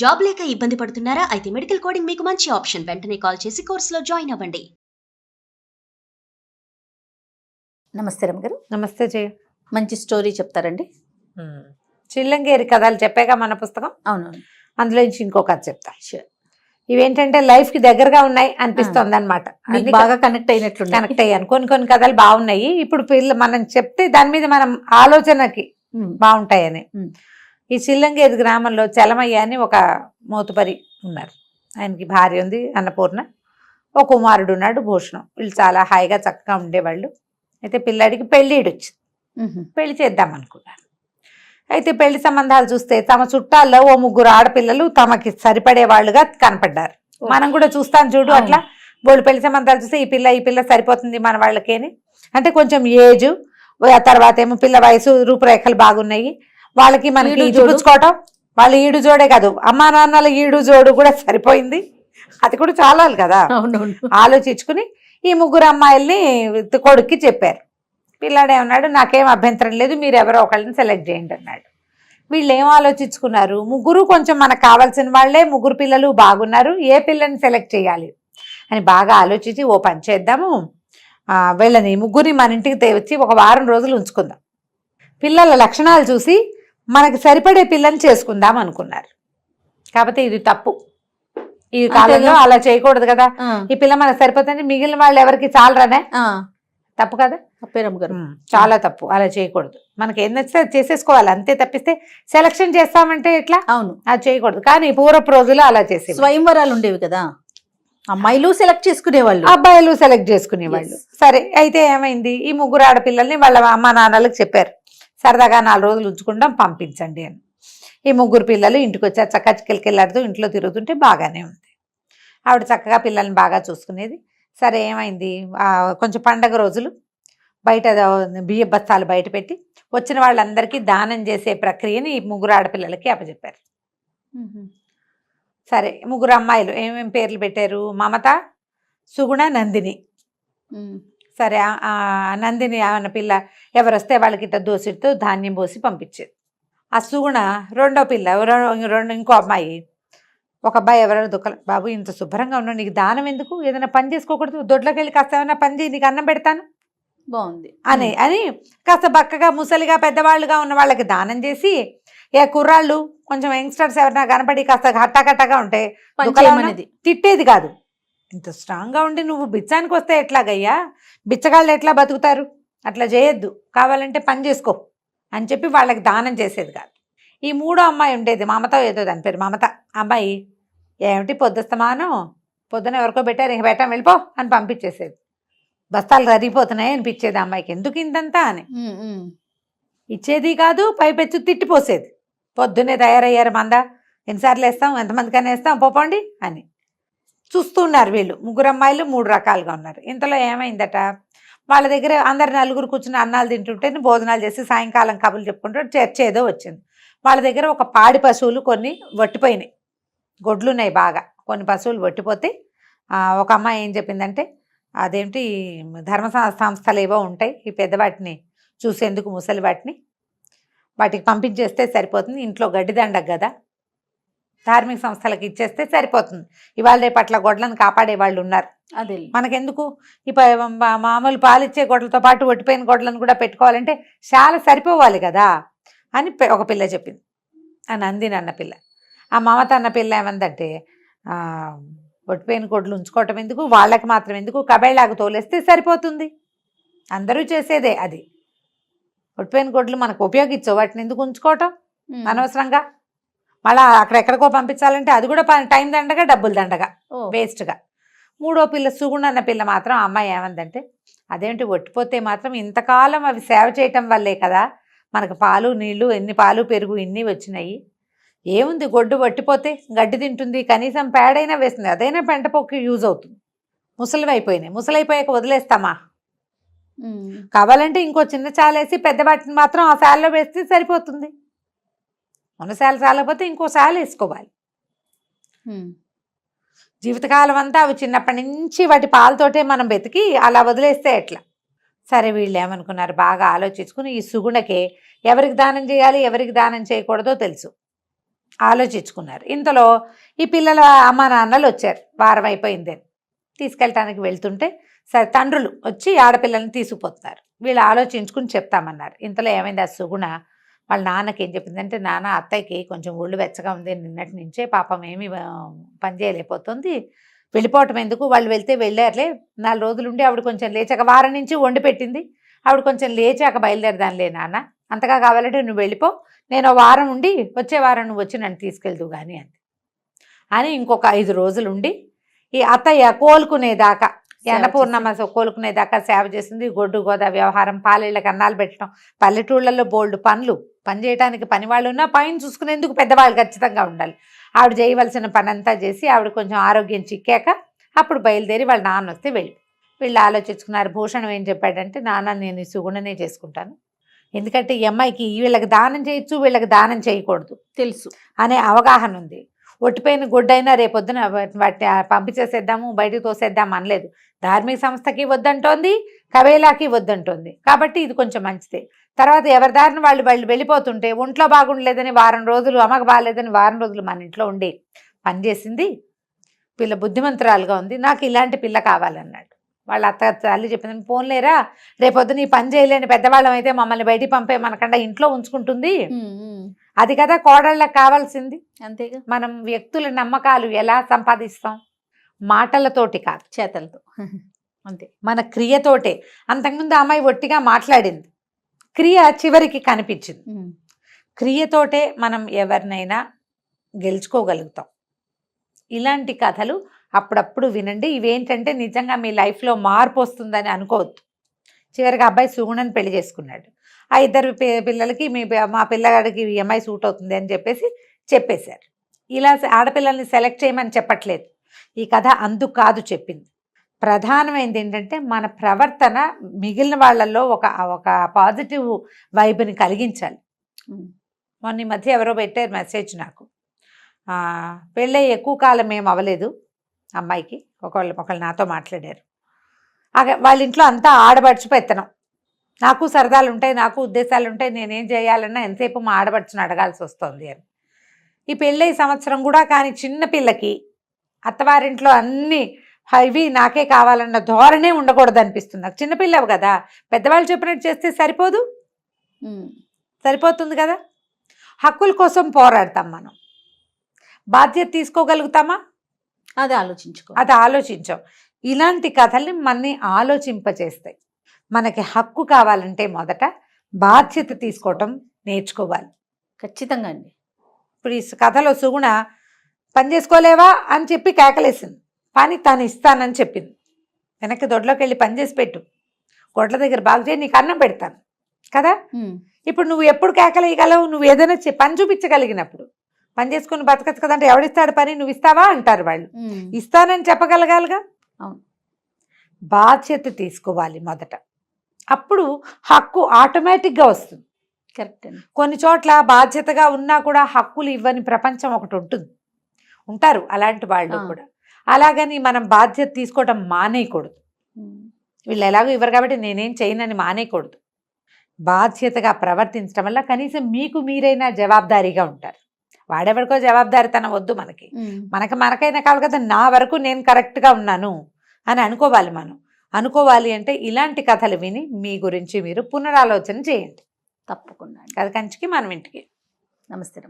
Job లేక ఇబ్బంది పడుతున్నారా? అయితే మెడికల్ కోడింగ్ మీకు మంచి ఆప్షన్. వెంటనే కాల్ చేసి కోర్సులో జాయిన్ అవ్వండి. నమస్తే రమగారు. నమస్తే జయ. మంచి స్టోరీ చెప్తారండి? చిల్లంగేరి కథలు చెప్పాక మన పుస్తకం. అవునవును. అందులో నుంచి ఇంకో కథ చెప్తా. ఇవేంటంటే లైఫ్ కి దగ్గరగా ఉన్నాయి అనిపిస్తుంది అనమాట. బాగా కనెక్ట్ అయినట్లు కనెక్ట్ అయ్యాను. కొన్ని కథలు బాగున్నాయి. ఇప్పుడు మనం చెప్తే దాని మీద మనం ఆలోచనకి బాగుంటాయని. ఈ చిల్లంగేరి గ్రామంలో చలమయ్య అని ఒక మోతుపరి ఉన్నారు. ఆయనకి భార్య ఉంది అన్నపూర్ణ, ఒక కుమారుడు ఉన్నాడు భూషణం. వీళ్ళు చాలా హాయిగా చక్కగా ఉండేవాళ్ళు. అయితే పిల్లాడికి పెళ్ళిడు వచ్చింది. పెళ్లి చేద్దాం అనుకున్నారు. అయితే పెళ్లి సంబంధాలు చూస్తే తమ చుట్టాల్లో ఓ 3 ఆడపిల్లలు తమకి సరిపడే వాళ్ళుగా కనపడ్డారు. మనం కూడా చూస్తాం చూడు అట్లా. వాళ్ళు పెళ్లి సంబంధాలు చూస్తే ఈ పిల్ల సరిపోతుంది మన వాళ్ళకేని. అంటే కొంచెం ఏజ్, తర్వాత ఏమో పిల్ల వయసు, రూపురేఖలు బాగున్నాయి. వాళ్ళకి మనకి చూపించుకోవటం, వాళ్ళు ఈడు జోడే కాదు, అమ్మా నాన్నల ఈడు జోడు కూడా సరిపోయింది. అది కూడా చాలాలి కదా. ఆలోచించుకుని ఈ 3 అమ్మాయిల్ని కొడుక్కి చెప్పారు. పిల్లాడేమన్నాడు, నాకేం అభ్యంతరం లేదు, మీరు ఎవరో ఒకళ్ళని సెలెక్ట్ చేయండి అన్నాడు. వీళ్ళు ఏం ఆలోచించుకున్నారు, 3 కొంచెం మనకు కావాల్సిన వాళ్ళే, 3 పిల్లలు బాగున్నారు, ఏ పిల్లని సెలెక్ట్ చేయాలి అని బాగా ఆలోచించి ఓ పని చేద్దాము, వీళ్ళని 3 మన ఇంటికి తెచ్చి ఒక వారం రోజులు ఉంచుకుందాం, పిల్లల లక్షణాలు చూసి మనకి సరిపడే పిల్లని చేసుకుందాం అనుకున్నారు. కాకపోతే ఇది తప్పు. ఈ కాలంలో అలా చేయకూడదు కదా. ఈ పిల్ల మనకు సరిపోతుంది, మిగిలిన వాళ్ళు ఎవరికి చాలరానే. తప్పు కదా. చాలా తప్పు. అలా చేయకూడదు. మనకి ఏం నచ్చితే అది చేసేసుకోవాలి అంతే. తప్పిస్తే సెలక్షన్ చేస్తామంటే ఎట్లా? అవును, అది చేయకూడదు. కానీ పూర్వపు రోజుల్లో అలా చేసే స్వయంవరాలు ఉండేవి కదా. అమ్మాయిలు సెలెక్ట్ చేసుకునేవాళ్ళు, అబ్బాయిలు సెలెక్ట్ చేసుకునేవాళ్ళు. సరే, అయితే ఏమైంది, ఈ 3 ఆడపిల్లల్ని వాళ్ళ అమ్మా నాన్నలకు చెప్పారు, సరదాగా 4 రోజులు ఉంచుకుంటాం, పంపించండి అని. ఈ 3 పిల్లలు ఇంటికి వచ్చారు. చక్కగా చికెళ్ళాడుతూ ఇంట్లో తిరుగుతుంటే బాగానే ఉంది. ఆవిడ చక్కగా పిల్లల్ని బాగా చూసుకునేది. సరే, ఏమైంది, కొంచెం పండగ రోజులు బయట బియ్య బస్తాలు బయట పెట్టి వచ్చిన వాళ్ళందరికీ దానం చేసే ప్రక్రియని ఈ 3 ఆడపిల్లలకి అప్పచెప్పారు. సరే, 3 అమ్మాయిలు ఏమేమి పేర్లు పెట్టారు, మమత, సుగుణ, నందిని. సరే, నందిని అన్న పిల్ల ఎవరొస్తే వాళ్ళకి ఇట్లా దోసితో ధాన్యం పోసి పంపించేది. ఆ సుగుణ రెండో పిల్ల, ఇంకో అమ్మాయి, ఒక అబ్బాయి ఎవరైనా దుఃఖం, బాబు ఇంత శుభ్రంగా ఉన్నావు, నీకు దానం ఎందుకు, ఏదైనా పని చేసుకోకూడదు, దొడ్లోకి వెళ్ళి కాస్త ఏమైనా పని చేయి, నీకు అన్నం పెడతాను బాగుంది అని కాస్త బక్కగా ముసలిగా పెద్దవాళ్ళుగా ఉన్న వాళ్ళకి దానం చేసి, కుర్రాళ్ళు కొంచెం యంగ్స్టర్స్ ఎవరైనా కనపడి కాస్త హట్టాకట్టగా ఉంటే తిట్టేది కాదు. ఇంత స్ట్రాంగ్గా ఉండి నువ్వు బిచ్చానికి వస్తే ఎట్లాగయ్యా, బిచ్చగాళ్ళు ఎట్లా బతుకుతారు, అట్లా చేయొద్దు, కావాలంటే పని చేసుకో అని చెప్పి వాళ్ళకి దానం చేసేది కాదు. ఈ 3వ అమ్మాయి ఉండేది, మమత ఏదో దాని పేరు, మమత. అమ్మాయి ఏమిటి పొద్దుస్తమానం, పొద్దున ఎవరికో పెట్టారు, ఇంక పెట్టాం వెళ్ళిపో అని పంపించేసేది. బస్తాలు కరిగిపోతున్నాయి అనిపించేది అమ్మాయికి, ఎందుకు ఇంతంతా అని. ఇచ్చేది కాదు, పైపెచ్చు తిట్టిపోసేది. పొద్దున్నే తయారయ్యారు, మంద ఎన్నిసార్లు వేస్తాం, ఎంతమందికైనా వేస్తాం, పోపోండి అని చూస్తున్నారు. వీళ్ళు 3 అమ్మాయిలు 3 రకాలుగా ఉన్నారు. ఇంతలో ఏమైందట, వాళ్ళ దగ్గర అందరు 4 కూర్చుని అన్నాలు తింటుంటే భోజనాలు చేసి సాయంకాలం కబుర్లు చెప్పుకుంటూ చర్చ ఏదో వచ్చింది. వాళ్ళ దగ్గర ఒక పాడి పశువులు కొన్ని వట్టిపోయినాయి, గొడ్లున్నాయి బాగా, కొన్ని పశువులు వట్టిపోతే ఒక అమ్మాయి ఏం చెప్పిందంటే, అదేంటి ధర్మ సంస్థలు ఏవో ఉంటాయి, ఈ పెద్దవాటిని చూసేందుకు ముసలి వాటికి పంపించేస్తే సరిపోతుంది, ఇంట్లో గడ్డిదండగ కదా, ధార్మిక సంస్థలకు ఇచ్చేస్తే సరిపోతుంది, ఇవాళ రేపు అట్లా గొడ్లను కాపాడే వాళ్ళు ఉన్నారు, అదే మనకెందుకు, ఈ మామూలు పాలిచ్చే గొడ్లతో పాటు ఒట్టిపోయిన గొడ్లను కూడా పెట్టుకోవాలంటే చాలా సరిపోవాలి కదా అని ఒక పిల్ల చెప్పింది. ఆ నందిని అన్న పిల్ల. ఆ మమత అన్న పిల్ల ఏమందంటే, ఒట్టిపోయిన గొడ్లు ఉంచుకోవటం ఎందుకు, వాళ్ళకి మాత్రం ఎందుకు, కబేళ్ళాగా తోలేస్తే సరిపోతుంది, అందరూ చేసేదే అది. ఒట్టిపోయిన గొడ్లు మనకు ఉపయోగించవు, వాటిని ఎందుకు ఉంచుకోవటం అనవసరంగా, మళ్ళీ అక్కడెక్కడికో పంపించాలంటే అది కూడా టైం దండగా, డబ్బులు దండగా, వేస్ట్గా. 3వ పిల్ల సుగుణ అన్న పిల్ల మాత్రం, అమ్మాయి ఏమందంటే, అదేంటి ఒట్టిపోతే మాత్రం ఇంతకాలం అవి సేవ చేయటం వల్లే కదా మనకు పాలు నీళ్లు, ఎన్ని పాలు పెరుగు ఇన్ని వచ్చినాయి, ఏముంది గొడ్డు వట్టిపోతే గడ్డి తింటుంది, కనీసం పేడైనా వేస్తుంది, అదైనా పెంట పొక్కి యూజ్ అవుతుంది, ముసలైపోయాక వదిలేస్తామా, కావాలంటే ఇంకో చిన్న చాలేసి పెద్ద వాటిని మాత్రం ఆ శాలలో వేస్తే సరిపోతుంది, ఉన్న శాల చాలకపోతే ఇంకో శాల వేసుకోవాలి. జీవితకాలం అంతా అవి చిన్నప్పటి నుంచి వాటి పాలతోటే మనం బతికి అలా వదిలేస్తే ఎట్లా. సరే, వీళ్ళు ఏమనుకున్నారు, బాగా ఆలోచించుకుని ఈ సుగుణకే ఎవరికి దానం చేయాలి ఎవరికి దానం చేయకూడదో తెలుసు. ఆలోచించుకున్నారు. ఇంతలో ఈ పిల్లల అమ్మా నాన్నలు వచ్చారు, వారం అయిపోయింది అని తీసుకెళ్ళటానికి వెళ్తుంటే సరే తండ్రులు వచ్చి ఆడపిల్లల్ని తీసుకుపోతున్నారు. వీళ్ళు ఆలోచించుకుని చెప్తామన్నారు. ఇంతలో ఏమైంది, ఆ సుగుణ వాళ్ళ నాన్నకి ఏం చెప్పిందంటే, నాన్న అత్తయ్యకి కొంచెం ఒళ్ళు వెచ్చగా ఉంది నిన్నటి నుంచే, పాపం ఏమీ పని చేయలేకపోతుంది, వెళ్ళిపోవటం ఎందుకు, వాళ్ళు వెళ్తే వెళ్ళారులే, 4 రోజులు ఉండి ఆవిడ కొంచెం లేచాక, వారం నుంచి వండి పెట్టింది, ఆవిడ కొంచెం లేచాక బయలుదేరదానిలే నాన్న, అంతగా కావాలంటే నువ్వు వెళ్ళిపో, నేను వారం ఉండి వచ్చే వారం నువ్వు వచ్చి నన్ను తీసుకెళ్దు కానీ అని ఇంకొక 5 రోజులు ఉండి ఈ అత్తయ్య కోలుకునేదాకా, అన్నపూర్ణమ్మ కోలుకునేదాకా సేవ చేసింది. గొడ్డు గోదా వ్యవహారం, పాలేళ్ళకి అన్నాలు పెట్టడం, పల్లెటూళ్ళల్లో బోల్డ్ పని చేయడానికి పని వాళ్ళు ఉన్నా పైన చూసుకునేందుకు పెద్దవాళ్ళు ఖచ్చితంగా ఉండాలి. ఆవిడ చేయవలసిన పని అంతా చేసి ఆవిడ కొంచెం ఆరోగ్యం చిక్కాక అప్పుడు బయలుదేరి వాళ్ళ నాన్న వస్తే వీళ్ళు ఆలోచించుకున్నారు. భూషణం ఏం చెప్పాడంటే, నాన్న నేను ఈ సుగుణనే చేసుకుంటాను, ఎందుకంటే ఈ అమ్మాయికి వీళ్ళకి దానం చేయొచ్చు, వీళ్ళకి దానం చేయకూడదు తెలుసు అనే అవగాహన ఉంది. ఒట్టిపోయిన గుడ్డైనా రేపొద్దున వాటిని పంపించేసేద్దాము, బయటకు తోసేద్దాం అనలేదు. ధార్మిక సంస్థకి వద్దంటోంది, కవేలాకి వద్దంటోంది, కాబట్టి ఇది కొంచెం మంచిదే. తర్వాత ఎవరి దారిని వాళ్ళు వెళ్ళిపోతుంటే ఒంట్లో బాగుండలేదని వారం రోజులు, అమ్మకు బాగాలేదని వారం రోజులు మన ఇంట్లో ఉండి పనిచేసింది, పిల్ల బుద్ధిమంతురాలుగా ఉంది, నాకు ఇలాంటి పిల్ల కావాలన్నాడు. వాళ్ళ అత్త తల్లి చెప్పింది, పోన్లేరా రేపొద్దున ఈ పని చేయలేని పెద్దవాళ్ళం అయితే మమ్మల్ని బయటికి పంపే మనకన్నా ఇంట్లో ఉంచుకుంటుంది, అది కదా కోడళ్ళకి కావాల్సింది. అంతేగా, మనం వ్యక్తుల నమ్మకాలు ఎలా సంపాదిస్తాం, మాటలతోటి కాదు, చేతలతో అంతే, మన క్రియతోటే. అంతకుముందు అమ్మాయి ఒట్టిగా మాట్లాడింది, క్రియ చివరికి కనిపించింది. క్రియతోటే మనం ఎవరినైనా గెలుచుకోగలుగుతాం. ఇలాంటి కథలు అప్పుడప్పుడు వినండి. ఇవేంటంటే నిజంగా మీ లైఫ్లో మార్పు వస్తుందని అనుకోవద్దు. చివరికి అబ్బాయి సుగుణని పెళ్లి చేసుకున్నాడు. ఆ 2 పిల్లలకి మా పిల్లగాడికి ఈ అమ్మాయి సూట్ అవుతుంది అని చెప్పేశారు. ఇలా ఆడపిల్లల్ని సెలెక్ట్ చేయమని చెప్పట్లేదు, ఈ కథ అందుకు కాదు చెప్పింది. ప్రధానమైనది ఏంటంటే మన ప్రవర్తన మిగిలిన వాళ్ళల్లో ఒక పాజిటివ్ వైబ్ని కలిగించాలి. మొన్న ఈ మధ్య ఎవరో పెట్టారు మెసేజ్ నాకు, పెళ్ళై ఎక్కువ కాలం ఏం అవ్వలేదు అమ్మాయికి, ఒకళ్ళు నాతో మాట్లాడారు. వాళ్ళ ఇంట్లో అంతా ఆడబడుచు పెత్తనం, నాకు సరదాలు ఉంటాయి, నాకు ఉద్దేశాలు ఉంటాయి, నేనేం చేయాలన్నా ఎంతసేపు మా ఆడబడుచుని అడగాల్సి వస్తుంది అని. ఈ పెళ్ళై సంవత్సరం కూడా కానీ చిన్న పిల్లకి అత్తవారింట్లో అన్నీ ఇవి నాకే కావాలన్న ధోరణే ఉండకూడదు అనిపిస్తుంది నాకు. చిన్నపిల్లవు కదా, పెద్దవాళ్ళు చెప్పినట్టు చేస్తే సరిపోతుంది కదా. హక్కుల కోసం పోరాడతాం మనం, బాధ్యత తీసుకోగలుగుతామా, అది ఆలోచించాం. ఇలాంటి కథల్ని మనని ఆలోచింపచేస్తాయి. మనకి హక్కు కావాలంటే మొదట బాధ్యత తీసుకోవటం నేర్చుకోవాలి. ఖచ్చితంగా అండి. ఇప్పుడు ఈ కథలో సుగుణ పని చేసుకోలేవా అని చెప్పి కేకలేసింది, పని తాను ఇస్తానని చెప్పింది. వెనక్కి దొడ్లోకి వెళ్ళి పని చేసి పెట్టు, గొడ్ల దగ్గర బాగు చేయి, నీకు అన్నం పెడతాను కదా. ఇప్పుడు నువ్వు ఎప్పుడు కేకలేయగలవు, నువ్వు ఏదైనా పని చూపించగలిగినప్పుడు. పని చేసుకుని బతకచ్చు కదంటే ఎవడిస్తాడు పని, నువ్వు ఇస్తావా అంటారు వాళ్ళు. ఇస్తానని చెప్పగలగాలిగా. బాధ్యత తీసుకోవాలి మొదట, అప్పుడు హక్కు ఆటోమేటిక్గా వస్తుంది. కరెక్ట్ అండి. కొన్ని చోట్ల బాధ్యతగా ఉన్నా కూడా హక్కులు ఇవ్వని ప్రపంచం ఒకటి ఉంటారు అలాంటి వాళ్ళు కూడా. అలాగని మనం బాధ్యత తీసుకోవటం మానేయకూడదు. వీళ్ళు ఎలాగో ఇవ్వరు కాబట్టి నేనేం చేయనని మానేయకూడదు. బాధ్యతగా ప్రవర్తించడం వల్ల కనీసం మీకు మీరైనా జవాబుదారీగా ఉంటారు. వాడెవరికో జవాబుదారీతనం వద్దు మనకైనా కాదు కదా, నా వరకు నేను కరెక్ట్గా ఉన్నాను అని అనుకోవాలి అంటే ఇలాంటి కథలు విని మీ గురించి మీరు పునరాలోచన చేయండి. తప్పకుండా. అది కంచికి మనం ఇంటికి. నమస్తే.